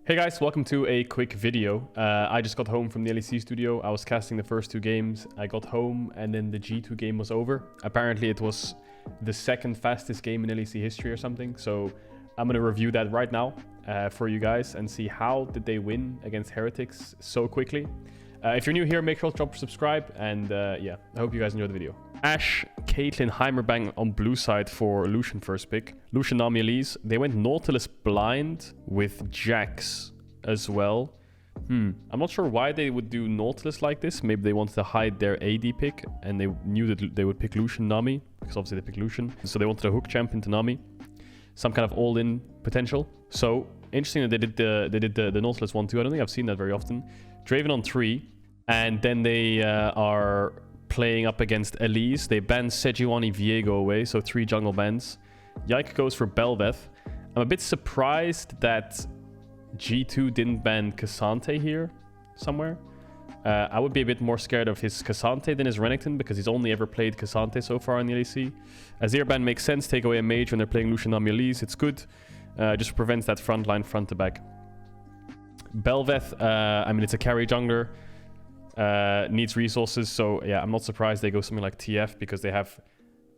Hey guys, welcome to a quick video. I just got home from the LEC studio. I was casting the first two games. I got home and then the G2 game was over. Apparently it was the second fastest game in LEC history or something. So I'm going to review that right now for you guys and see how did they win against Hrts so quickly. If you're new here, make sure to drop a subscribe and yeah, I hope you guys enjoy the video. Ash, Caitlyn, Heimerbang on blue side for Lucian first pick. Lucian, Nami, Elise. They went Nautilus blind with Jax as well. I'm not sure why they would do Nautilus like this. Maybe they wanted to hide their AD pick and they knew that they would pick Lucian, Nami, because obviously they picked Lucian. So they wanted to hook champ into Nami. Some kind of all-in potential. So interesting that they did the Nautilus one too. I don't think I've seen that very often. Draven on 3. And then they are playing up against Elise. They ban Sejuani Viego away, so 3 jungle bans. Yike goes for Belveth. I'm a bit surprised that G2 didn't ban Cassante here somewhere. I would be a bit more scared of his Cassante than his Renekton because he's only ever played Cassante so far in the LEC. Azir ban makes sense. Take away a mage when they're playing Lucian, Nami, Elise. It's good. Just prevents that front line front to back. Belveth, I mean, it's a carry jungler. Needs resources, so yeah, I'm not surprised they go something like TF because they have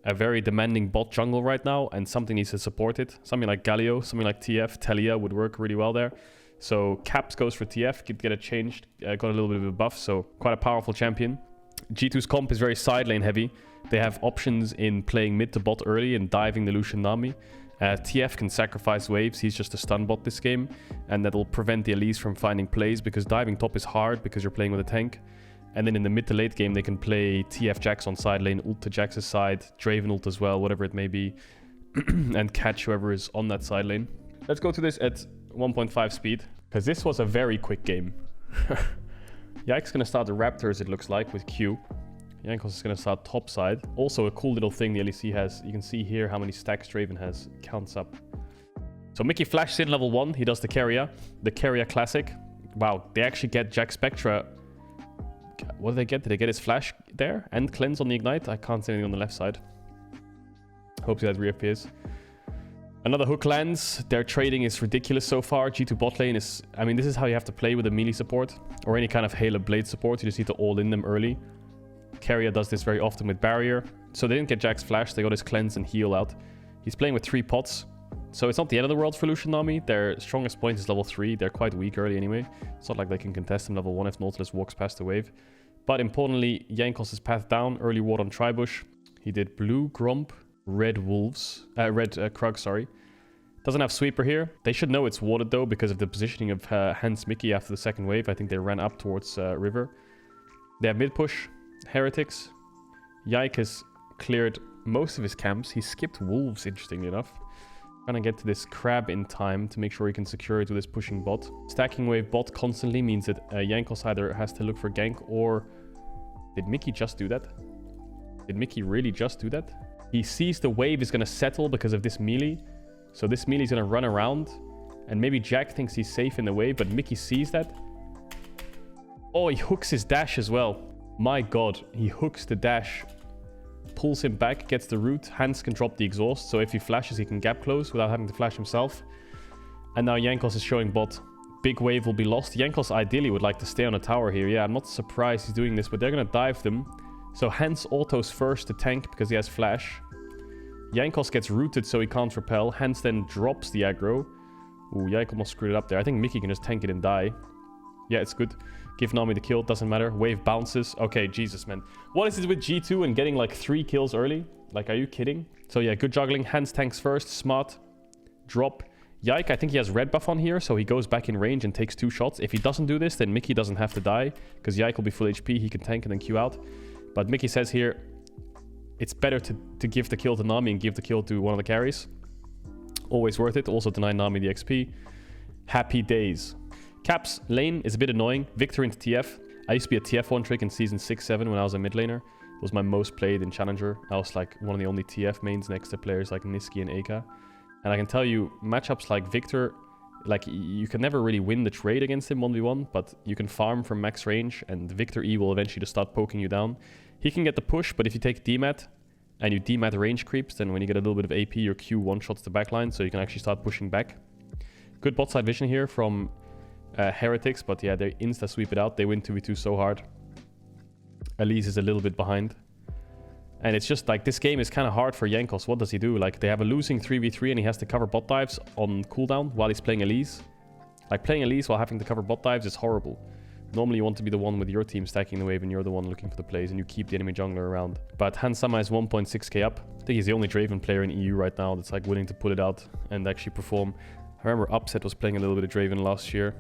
a very demanding bot jungle right now and something needs to support it. Something like Galio, something like TF, Telia would work really well there. So Caps goes for TF, could get it changed, got a little bit of a buff, so quite a powerful champion. G2's comp is very side lane heavy. They have options in playing mid to bot early and diving the Lucian Nami. TF can sacrifice waves, he's just a stun bot this game, and that'll prevent the Elise from finding plays because diving top is hard because you're playing with a tank. And then in the mid to late game, they can play TF Jax on side lane, ult to Jax's side, Draven ult as well, whatever it may be, and catch whoever is on that side lane. Let's go to this at 1.5 speed, because this was a very quick game. Yike's going to start the Raptors, it looks like, with Q. Jankos is going to start top side. Also a cool little thing the LEC has. You can see here how many stacks Draven has. Counts up. So Mickey flashes in level 1. He does the Carrier. The Carrier classic. Wow, they actually get Jack Spectra. What did they get? Did they get his flash there? And cleanse on the ignite? I can't see anything on the left side. Hopefully that reappears. Another hook lands. Their trading is ridiculous so far. G2 bot lane is... I mean, this is how you have to play with a melee support. Or any kind of Halo Blade support. You just need to all-in them early. Carrier does this very often with Barrier. So they didn't get Jack's flash. They got his cleanse and heal out. He's playing with 3 pots. So it's not the end of the world for Lucian Nami. Their strongest point is level 3. They're quite weak early anyway. It's not like they can contest him level 1 if Nautilus walks past the wave. But importantly, Jankos' path down. Early ward on Tribush. He did blue Gromp, red Wolves. Red Krug, sorry. Doesn't have Sweeper here. They should know it's warded though because of the positioning of Hans Mickey after the second wave. I think they ran up towards River. They have mid push. Heretics. Yike has cleared most of his camps. He skipped Wolves, interestingly enough. Trying to get to this crab in time to make sure he can secure it with his pushing bot. Stacking wave bot constantly means that Jankos either has to look for gank or... Did Mickey just do that? Did Mickey really just do that? He sees the wave is going to settle because of this melee. So this melee is going to run around. And maybe Jack thinks he's safe in the wave, but Mickey sees that. Oh, he hooks his dash as well. My god, he hooks the dash, pulls him back, gets the root. Hans can drop the exhaust, so if he flashes, he can gap close without having to flash himself. And now Jankos is showing bot. Big wave will be lost. Jankos ideally would like to stay on a tower here. Yeah, I'm not surprised he's doing this, but they're going to dive them. So Hans autos first to tank because he has flash. Jankos gets rooted so he can't repel. Hans then drops the aggro. Ooh, Yike almost screwed it up there. I think Mickey can just tank it and die. Yeah, it's good. Give Nami the kill, doesn't matter. Wave bounces. Okay, Jesus, man. What is it with G2 and getting like 3 kills early? Like, are you kidding? So yeah, good juggling. Hans tanks first. Smart. Drop. Yike, I think he has red buff on here, so he goes back in range and takes 2 shots. If he doesn't do this, then Mickey doesn't have to die, because Yike will be full HP. He can tank and then Q out. But Mickey says here, it's better to give the kill to Nami and give the kill to one of the carries. Always worth it. Also deny Nami the XP. Happy days. Caps lane is a bit annoying. Victor into TF. I used to be a TF1 trick in season 6-7 when I was a mid laner. It was my most played in Challenger. I was like one of the only TF mains next to players like Niski and Eka. And I can tell you, matchups like Victor, like you can never really win the trade against him 1v1, but you can farm from max range and Victor E will eventually just start poking you down. He can get the push, but if you take DMAT and you DMAT range creeps, then when you get a little bit of AP, your Q one-shots the backline, so you can actually start pushing back. Good bot side vision here from Heretics, but yeah, they insta-sweep it out. They win 2v2 so hard. Elise is a little bit behind. And it's just like, this game is kind of hard for Jankos. What does he do? Like, they have a losing 3v3 and he has to cover bot dives on cooldown while he's playing Elise. Like, playing Elise while having to cover bot dives is horrible. Normally you want to be the one with your team stacking the wave and you're the one looking for the plays and you keep the enemy jungler around. But Hansama is 1.6k up. I think he's the only Draven player in EU right now that's like willing to pull it out and actually perform. I remember Upset was playing a little bit of Draven last year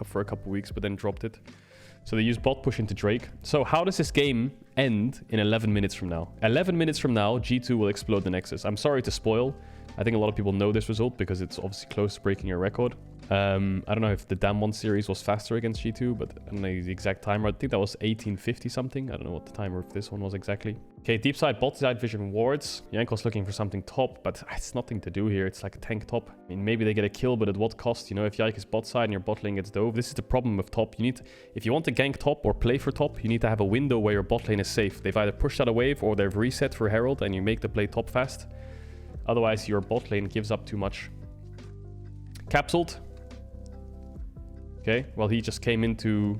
for a couple weeks, but then dropped it. So they use bot push into Drake. So how does this game end in 11 minutes from now? 11 minutes from now, G2 will explode the Nexus. I'm sorry to spoil. I think a lot of people know this result because it's obviously close to breaking a record. I don't know if the Damwon series was faster against G2, but I don't know the exact timer. I think that was 1850 something. I don't know what the timer of this one was exactly. Okay, deep side, bot side vision wards. Jankos looking for something top, but it's nothing to do here. It's like a tank top. I mean, maybe they get a kill, but at what cost? You know, if Yike is bot side and your bot lane gets dove, this is the problem with top. You need, if you want to gank top or play for top, you need to have a window where your bot lane is safe. They've either pushed out a wave or they've reset for Herald and you make the play top fast. Otherwise, your bot lane gives up too much. Capsuled. Okay, well, he just came into...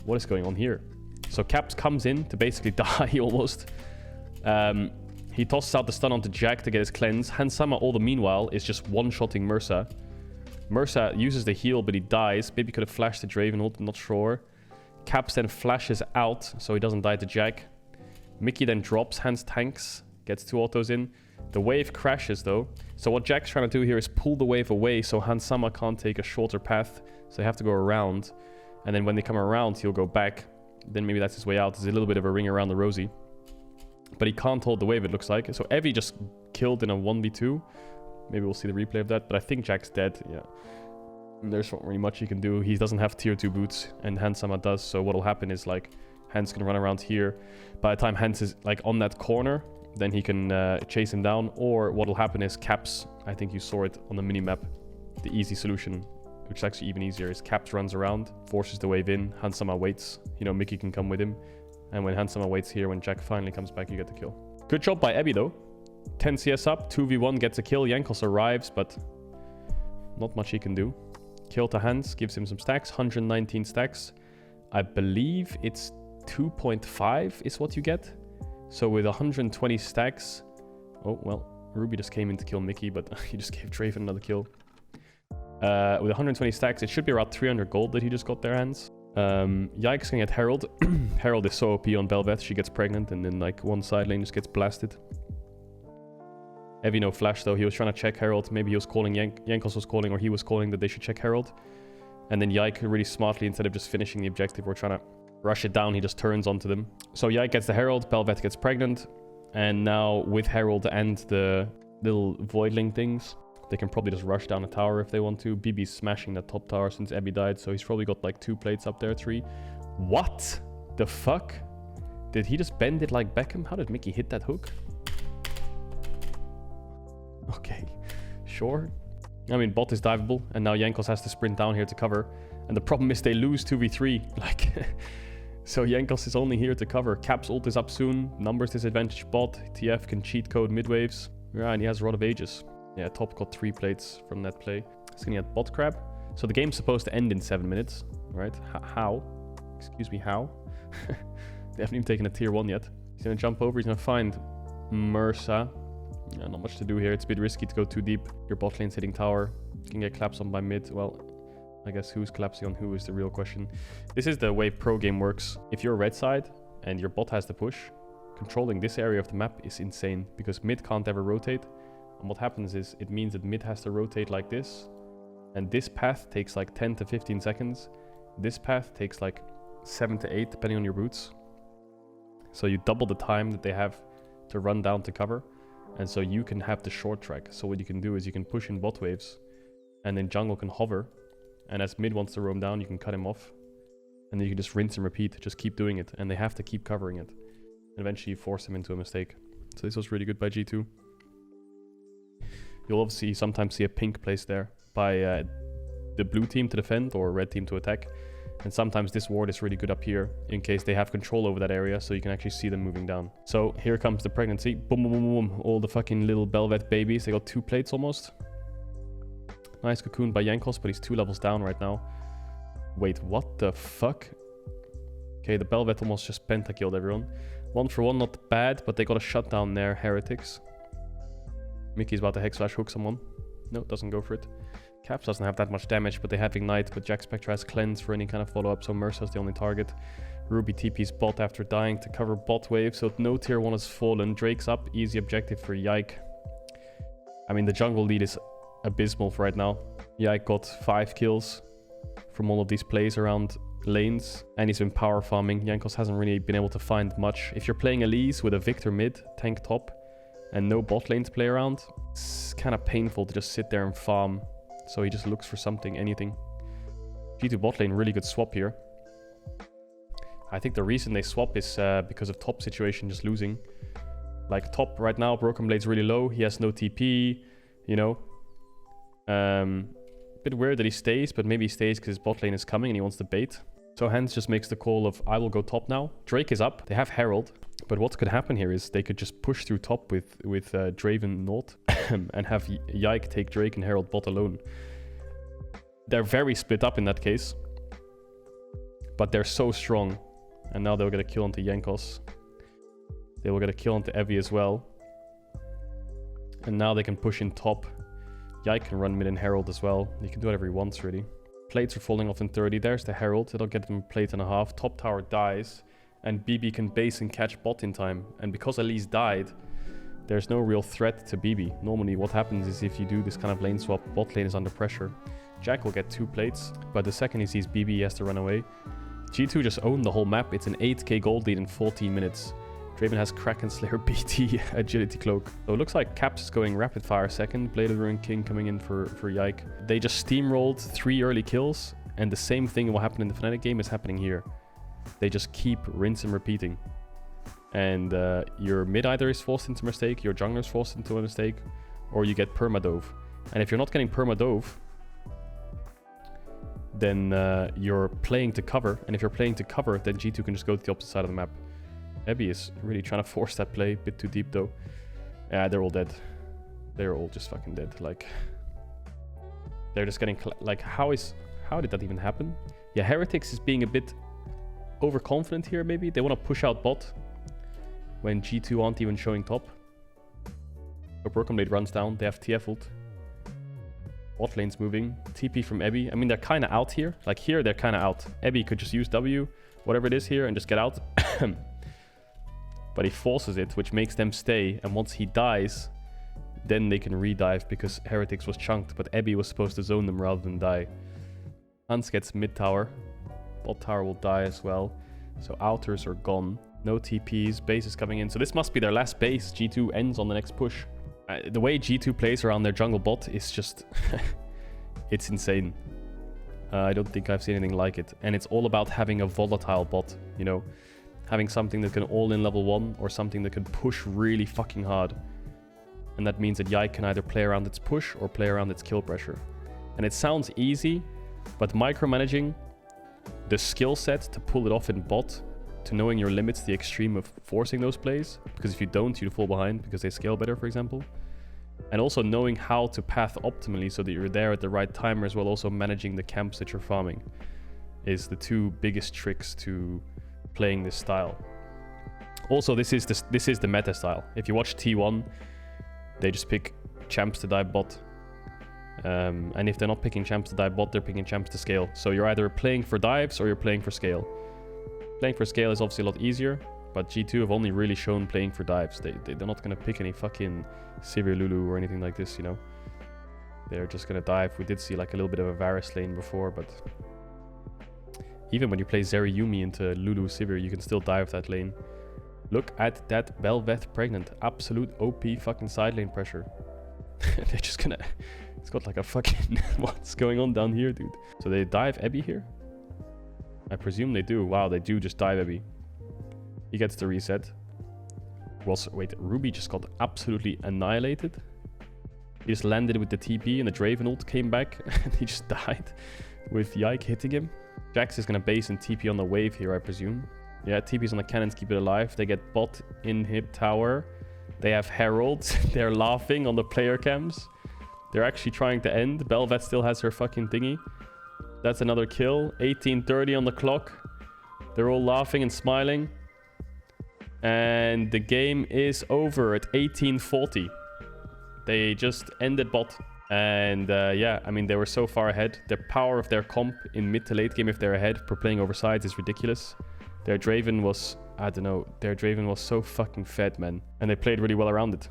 What is going on here? So Caps comes in to basically die almost. He tosses out the stun onto Jack to get his cleanse. Hansama, all the meanwhile, is just one-shotting Mursa. Mursa uses the heal, but he dies. Maybe could have flashed the Draven ult, not sure. Caps then flashes out, so he doesn't die to Jack. Mickey then drops, Hans tanks, gets 2 autos in. The wave crashes though. So what Jack's trying to do here is pull the wave away so Hansama can't take a shorter path. So they have to go around. And then when they come around, he'll go back. Then maybe that's his way out. There's a little bit of a ring around the Rosie. But he can't hold the wave, it looks like. So Evie just killed in a 1v2. Maybe we'll see the replay of that. But I think Jack's dead, yeah. There's not really much he can do. He doesn't have tier 2 boots and Hansama does. So what'll happen is like Hans can run around here. By the time Hans is like on that corner, then he can chase him down. Or what'll happen is Caps, I think you saw it on the minimap, the easy solution, which is actually even easier, is Caps runs around, forces the wave in, Hansama waits. You know, Mickey can come with him. And when Hansama waits here, when Jack finally comes back, you get the kill. Good job by Abby though. 10 CS up, 2v1 gets a kill. Jankos arrives, but not much he can do. Kill to Hans, gives him some stacks, 119 stacks. I believe it's 2.5 is what you get. So with 120 stacks... Oh, well, Ruby just came in to kill Mickey, but he just gave Draven another kill. With 120 stacks, it should be around 300 gold that he just got their hands. Yikes can get Herald. Herald is so OP on Bel'Veth, she gets pregnant and then like one side lane just gets blasted. Evie no flash though, he was trying to check Herald. Maybe he was calling, Jankos was calling, or he was calling that they should check Herald. And then Yike really smartly, instead of just finishing the objective or trying to rush it down, he just turns onto them. So Yike gets the Herald, Bel'Veth gets pregnant. And now with Herald and the little Voidling things, they can probably just rush down a tower if they want to. BB's smashing that top tower since Abby died, so he's probably got like 2 plates up there, 3. What the fuck? Did he just bend it like Beckham? How did Mickey hit that hook? Okay, sure. I mean, bot is diveable, and now Jankos has to sprint down here to cover. And the problem is they lose 2v3. Like, so Jankos is only here to cover. Caps ult is up soon. Numbers disadvantage bot. TF can cheat code mid waves. Yeah, and he has Rod of Ages. Yeah, top got 3 plates from that play. He's gonna get bot crab. So the game's supposed to end in 7 minutes, right? How? Excuse me, how? They haven't even taken a tier 1 yet. He's gonna jump over, he's gonna find Mursa. Yeah, not much to do here. It's a bit risky to go too deep. Your bot lane's hitting tower. You can get collapsed on by mid. Well, I guess who's collapsing on who is the real question. This is the way pro game works. If you're red side and your bot has the push, controlling this area of the map is insane because mid can't ever rotate. And what happens is it means that mid has to rotate like this. And this path takes like 10 to 15 seconds. This path takes like 7 to 8 depending on your boots. So you double the time that they have to run down to cover. And so you can have the short track. So what you can do is you can push in bot waves. And then jungle can hover. And as mid wants to roam down, you can cut him off. And then you can just rinse and repeat. Just keep doing it. And they have to keep covering it. And eventually you force them into a mistake. So this was really good by G2. You'll obviously sometimes see a pink placed there by the blue team to defend or red team to attack. And sometimes this ward is really good up here in case they have control over that area, so you can actually see them moving down. So here comes the pregnancy. Boom, boom, boom, boom. All the fucking little Bel'Veth babies. They got 2 plates almost. Nice cocoon by Jankos, but he's 2 levels down right now. Wait, what the fuck? Okay, the Belvet almost just penta-killed everyone. 1 for 1, not bad, but they got a shutdown there, Hrts. Mickey's about to Hex Slash hook someone. No, doesn't go for it. Caps doesn't have that much damage, but they have Ignite, but Jack Spectre has Cleanse for any kind of follow-up, so Mercer's the only target. Ruby TP's bot after dying to cover bot wave, so no tier 1 has fallen. Drake's up, easy objective for Yike. I mean, the jungle lead is abysmal for right now. Yike got 5 kills from all of these plays around lanes, and he's been power farming. Jankos hasn't really been able to find much. If you're playing Elise with a Victor mid, tank top, and no bot lane to play around, it's kind of painful to just sit there and farm. So he just looks for something, anything. G2 bot lane, really good swap here. I think the reason they swap is because of top situation just losing. Like top right now, Broken Blade's really low. He has no TP, you know. Bit weird that he stays, but maybe he stays because his bot lane is coming and he wants to bait. So Hans just makes the call of, I will go top now. Drake is up. They have Herald. But what could happen here is they could just push through top with Draven Nord and have Yike take Drake and Herald bot alone. They're very split up in that case. But they're so strong. And now they'll get a kill onto Jankos. They will get a kill onto Evie as well. And now they can push in top. Yike can run mid and Herald as well. He can do whatever he wants, really. Plates are falling off in 30. There's the Herald. It'll get them a plate and a half. Top tower dies. And BB can base and catch bot in time. And because Elise died, there's no real threat to BB. Normally what happens is if you do this kind of lane swap, bot lane is under pressure. Jack will get 2 plates, but the second he sees BB, he has to run away. G2 just owned the whole map. It's an 8k gold lead in 14 minutes. Draven has Kraken Slayer BT Agility Cloak. So it looks like Caps is going rapid fire second. Blade of the Ruin King coming in for Yike. They just steamrolled 3 early kills, and the same thing will happen in the Fnatic game is happening here. They just keep rinse and repeating. And your mid either is forced into a mistake, your jungler is forced into a mistake, or you get permadove. And if you're not getting permadove, then you're playing to cover. And if you're playing to cover, then G2 can just go to the opposite side of the map. Ebby is really trying to force that play. A bit too deep though. Yeah, they're all dead. They're all just fucking dead. Like, they're just getting... like, how did that even happen? Yeah, Hrts is being a bit overconfident here, maybe. They want to push out bot when G2 aren't even showing top. So Broken Blade runs down. They have TF ult. Bot lane's moving. TP from Ebby. I mean, they're kind of out here. Like here, they're kind of out. Ebby could just use W, whatever it is here, and just get out. But he forces it, which makes them stay. And once he dies, then they can redive because Hrts was chunked. But Ebby was supposed to zone them rather than die. Hans gets mid tower. Bot tower will die as well. So outers are gone. No TPs. Base is coming in. So this must be their last base. G2 ends on the next push. The way G2 plays around their jungle bot is just... it's insane. I don't think I've seen anything like it. And it's all about having a volatile bot, you know? Having something that can all in level 1 or something that can push really fucking hard. And that means that Yike can either play around its push or play around its kill pressure. And it sounds easy, but micromanaging the skill set to pull it off in bot, to knowing your limits to the extreme of forcing those plays, because if you don't, you fall behind because they scale better, for example. And also knowing how to path optimally so that you're there at the right time, as well also managing the camps that you're farming, is the 2 biggest tricks to playing this style. Also, this is the meta style. If you watch T1, they just pick champs to dive bot. And if they're not picking champs to dive bot, they're picking champs to scale. So you're either playing for dives or you're playing for scale. Playing for scale is obviously a lot easier, but G2 have only really shown playing for dives. They're not going to pick any fucking Sivir Lulu or anything like this, you know. They're just going to dive. We did see like a little bit of a Varus lane before, but even when you play Zeri Yumi into Lulu Sivir, you can still dive that lane. Look at that Belveth pregnant. Absolute OP fucking side lane pressure. They're just gonna... It's got like a fucking... What's going on down here, dude? So they dive Ebby here? I presume they do. Wow, they do just dive Ebby. He gets the reset. Wait, Ruby just got absolutely annihilated. He just landed with the TP and the Draven ult came back and he just died with Yike hitting him. Jax is going to base and TP on the wave here, I presume. Yeah, TP's on the cannons, keep it alive. They get bot in hip tower. They have heralds. They're laughing on the player cams. They're actually trying to end. Belvet still has her fucking thingy. That's another kill. 18:30 on the clock. They're all laughing and smiling. And the game is over at 18:40. They just ended bot. And yeah, I mean, they were so far ahead. The power of their comp in mid to late game, if they're ahead for playing over sides, is ridiculous. Their Draven was, I don't know, their Draven was so fucking fed, man. And they played really well around it.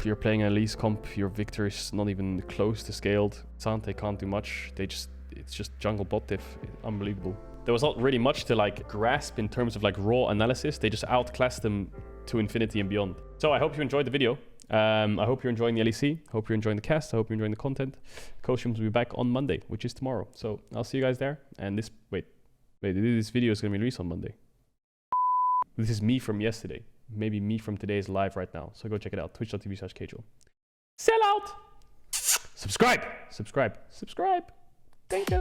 You're playing an Elise comp, your Victor is not even close to scaled. Sante can't do much. It's just jungle bot diff. Unbelievable. There was not really much to like grasp in terms of like raw analysis. They just outclassed them to infinity and beyond. So I hope you enjoyed the video. I hope you're enjoying the LEC. I hope you're enjoying the cast. I hope you're enjoying the content. Coach will be back on Monday, which is tomorrow. So I'll see you guys there. And this, wait, this video is going to be released on Monday. This is me from yesterday. Maybe me from today is live right now. So go check it out. Twitch.tv/Caedrel. Sell out! Subscribe! Subscribe. Subscribe. Thank you.